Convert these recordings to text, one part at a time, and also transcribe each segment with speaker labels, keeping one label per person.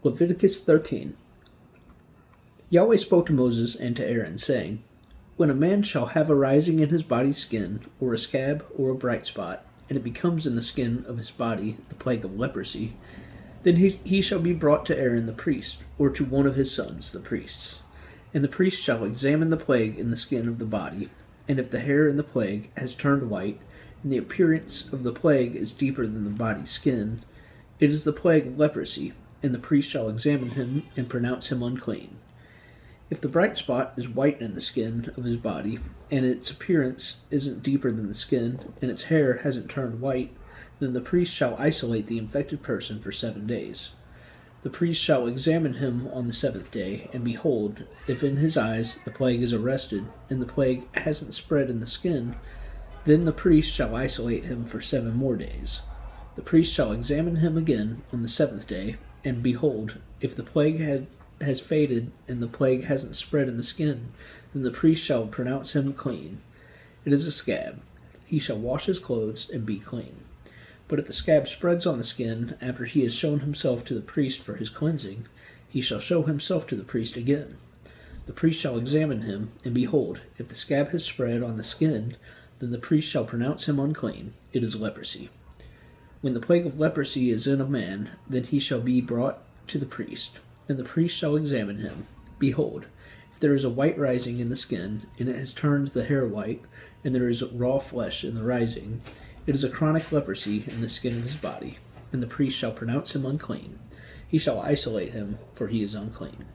Speaker 1: Leviticus 13. Yahweh spoke to Moses and to Aaron, saying, When a man shall have a rising in his body's skin, or a scab, or a bright spot, and it becomes in the skin of his body the plague of leprosy, then he shall be brought to Aaron the priest, or to one of his sons, the priests. And the priest shall examine the plague in the skin of the body, and if the hair in the plague has turned white, and the appearance of the plague is deeper than the body's skin, it is the plague of leprosy, and the priest shall examine him and pronounce him unclean. If the bright spot is white in the skin of his body, and its appearance isn't deeper than the skin, and its hair hasn't turned white, then the priest shall isolate the infected person for 7 days. The priest shall examine him on the 7th day, and behold, if in his eyes the plague is arrested, and the plague hasn't spread in the skin, then the priest shall isolate him for 7 more days. The priest shall examine him again on the 7th day, and behold, if the plague has faded and the plague hasn't spread in the skin, then the priest shall pronounce him clean. It is a scab. He shall wash his clothes and be clean. But if the scab spreads on the skin after he has shown himself to the priest for his cleansing, he shall show himself to the priest again. The priest shall examine him, and behold, if the scab has spread on the skin, then the priest shall pronounce him unclean. It is leprosy. When the plague of leprosy is in a man, then he shall be brought to the priest, and the priest shall examine him. Behold, if there is a white rising in the skin, and it has turned the hair white, and there is raw flesh in the rising, it is a chronic leprosy in the skin of his body, and the priest shall pronounce him unclean. He shall isolate him, for he is unclean.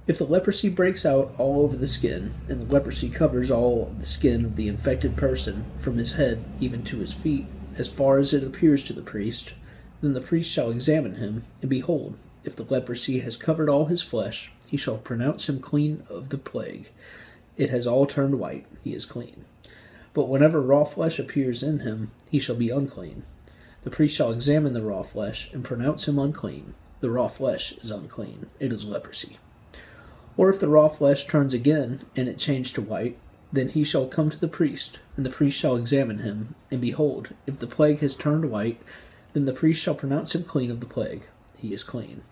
Speaker 1: If the leprosy breaks out all over the skin, and the leprosy covers all of the skin of the infected person, from his head even to his feet, as far as it appears to the priest, then the priest shall examine him, and behold, if the leprosy has covered all his flesh, he shall pronounce him clean of the plague. It has all turned white, he is clean. But whenever raw flesh appears in him, he shall be unclean. The priest shall examine the raw flesh, and pronounce him unclean. The raw flesh is unclean, it is leprosy. Or if the raw flesh turns again, and it change to white, then he shall come to the priest, and the priest shall examine him, and behold, if the plague has turned white, then the priest shall pronounce him clean of the plague. He is clean.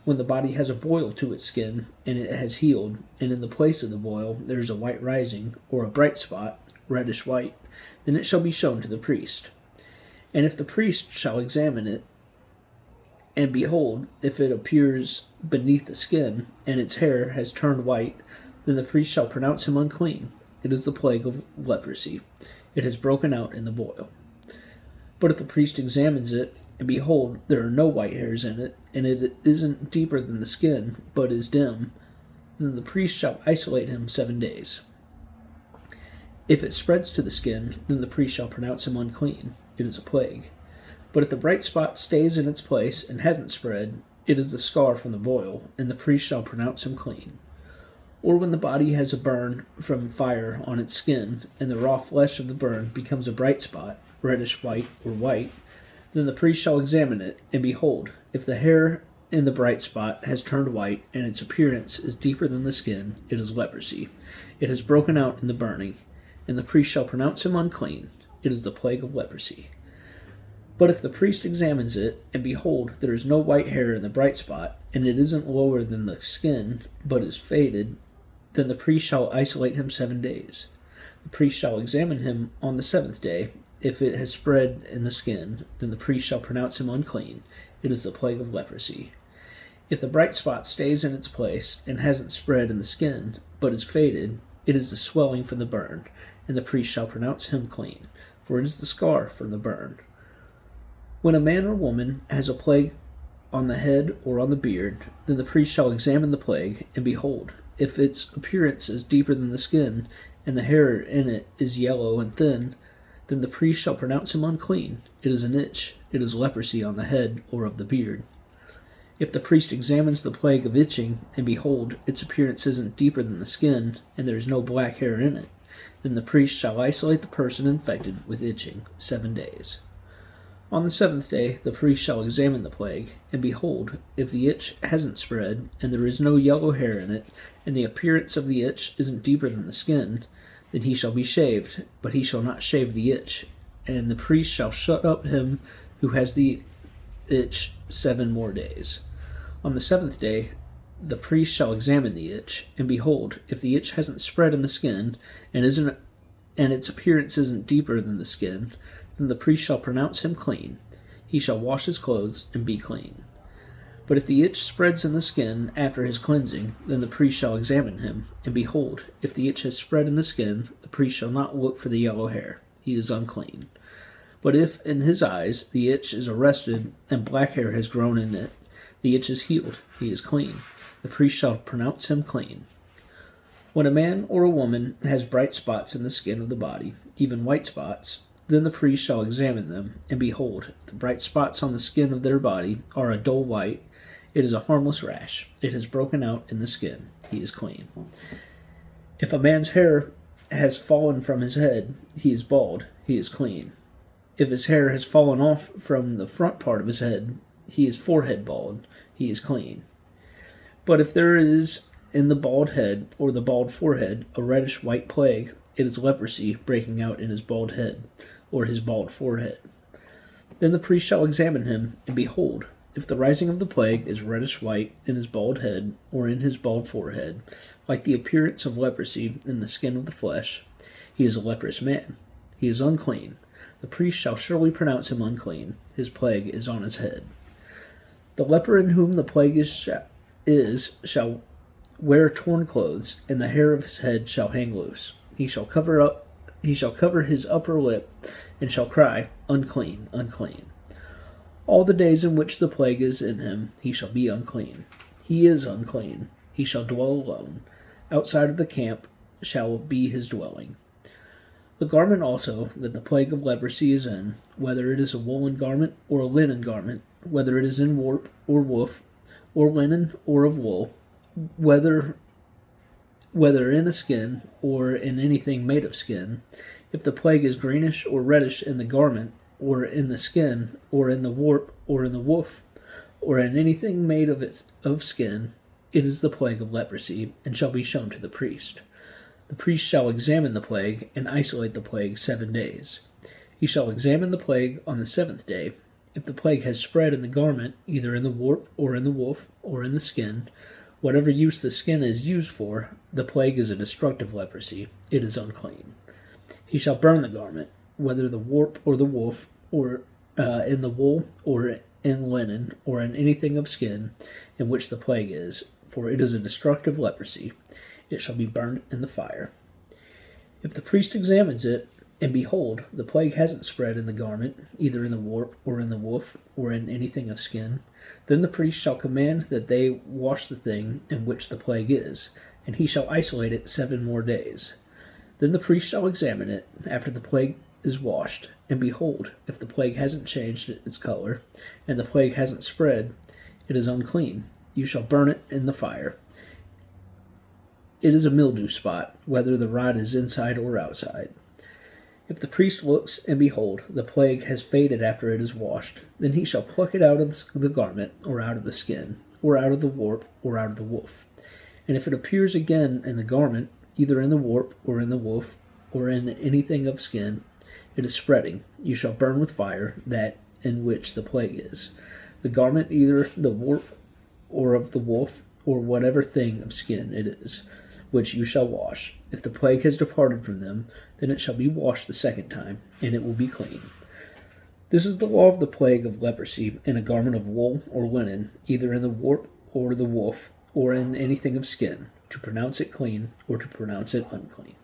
Speaker 1: When the body has a boil to its skin, and it has healed, and in the place of the boil there is a white rising, or a bright spot, reddish white, then it shall be shown to the priest. And if the priest shall examine it, and behold, if it appears beneath the skin, and its hair has turned white, then the priest shall pronounce him unclean. It is the plague of leprosy. It has broken out in the boil. But if the priest examines it, and behold, there are no white hairs in it, and it isn't deeper than the skin, but is dim, then the priest shall isolate him 7 days. If it spreads to the skin, then the priest shall pronounce him unclean. It is a plague. But if the bright spot stays in its place and hasn't spread, it is the scar from the boil, and the priest shall pronounce him clean. Or when the body has a burn from fire on its skin, and the raw flesh of the burn becomes a bright spot, reddish white or white, then the priest shall examine it, and behold, if the hair in the bright spot has turned white, and its appearance is deeper than the skin, it is leprosy. It has broken out in the burning, and the priest shall pronounce him unclean. It is the plague of leprosy. But if the priest examines it, and behold, there is no white hair in the bright spot, and it isn't lower than the skin, but is faded, then the priest shall isolate him 7 days. The priest shall examine him on the 7th day. If it has spread in the skin, then the priest shall pronounce him unclean. It is the plague of leprosy. If the bright spot stays in its place, and hasn't spread in the skin, but is faded, it is the swelling from the burn, and the priest shall pronounce him clean, for it is the scar from the burn. When a man or woman has a plague on the head or on the beard, then the priest shall examine the plague, and behold, if its appearance is deeper than the skin, and the hair in it is yellow and thin, then the priest shall pronounce him unclean. It is an itch. It is leprosy on the head or of the beard. If the priest examines the plague of itching, and behold, its appearance isn't deeper than the skin, and there is no black hair in it, then the priest shall isolate the person infected with itching 7 days. On the 7th day the priest shall examine the plague, and behold, if the itch hasn't spread, and there is no yellow hair in it, and the appearance of the itch isn't deeper than the skin, then he shall be shaved, but he shall not shave the itch. And the priest shall shut up him who has the itch 7 more days. On the 7th day, the priest shall examine the itch, and behold, if the itch hasn't spread in the skin, and its appearance isn't deeper than the skin, then the priest shall pronounce him clean. He shall wash his clothes and be clean. But if the itch spreads in the skin after his cleansing, then the priest shall examine him, and behold, if the itch has spread in the skin, the priest shall not look for the yellow hair. He is unclean. But if in his eyes the itch is arrested, and black hair has grown in it, the itch is healed. He is clean. The priest shall pronounce him clean. When a man or a woman has bright spots in the skin of the body, even white spots, then the priest shall examine them, and behold, the bright spots on the skin of their body are a dull white. It is a harmless rash. It has broken out in the skin. He is clean. If a man's hair has fallen from his head, he is bald. He is clean. If his hair has fallen off from the front part of his head, he is forehead bald. He is clean. But if there is in the bald head or the bald forehead a reddish white plague, it is leprosy breaking out in his bald head or his bald forehead. Then the priest shall examine him, and behold, if the rising of the plague is reddish white in his bald head or in his bald forehead, like the appearance of leprosy in the skin of the flesh, he is a leprous man. He is unclean. The priest shall surely pronounce him unclean. His plague is on his head. The leper in whom the plague is shall wear torn clothes, and the hair of his head shall hang loose. He shall cover his upper lip, and shall cry, Unclean, unclean. All the days in which the plague is in him, he shall be unclean. He is unclean. He shall dwell alone. Outside of the camp shall be his dwelling. The garment also that the plague of leprosy is in, whether it is a woolen garment or a linen garment, whether it is in warp or woof, or linen or of wool, whether in a skin or in anything made of skin, if the plague is greenish or reddish in the garment, or in the skin, or in the warp, or in the woof, or in anything made of skin, it is the plague of leprosy, and shall be shown to the priest. The priest shall examine the plague, and isolate the plague 7 days. He shall examine the plague on the 7th day. If the plague has spread in the garment, either in the warp, or in the woof, or in the skin, whatever use the skin is used for, the plague is a destructive leprosy. It is unclean. He shall burn the garment, whether the warp or the woof, or in the wool, or in linen, or in anything of skin, in which the plague is, for it is a destructive leprosy. It shall be burned in the fire. If the priest examines it, and behold, the plague hasn't spread in the garment, either in the warp, or in the woof, or in anything of skin, then the priest shall command that they wash the thing in which the plague is, and he shall isolate it 7 more days. Then the priest shall examine it after the plague is washed, and behold, if the plague hasn't changed its color, and the plague hasn't spread, it is unclean. You shall burn it in the fire. It is a mildew spot, whether the rot is inside or outside. If the priest looks, and behold, the plague has faded after it is washed, then he shall pluck it out of the garment, or out of the skin, or out of the warp, or out of the woof. And if it appears again in the garment, either in the warp, or in the woof, or in anything of skin, it is spreading. You shall burn with fire that in which the plague is. The garment, either the warp, or of the woof, or whatever thing of skin it is, which you shall wash. If the plague has departed from them, then it shall be washed the 2nd time, and it will be clean. This is the law of the plague of leprosy in a garment of wool or linen, either in the warp or the woof, or in anything of skin, to pronounce it clean or to pronounce it unclean.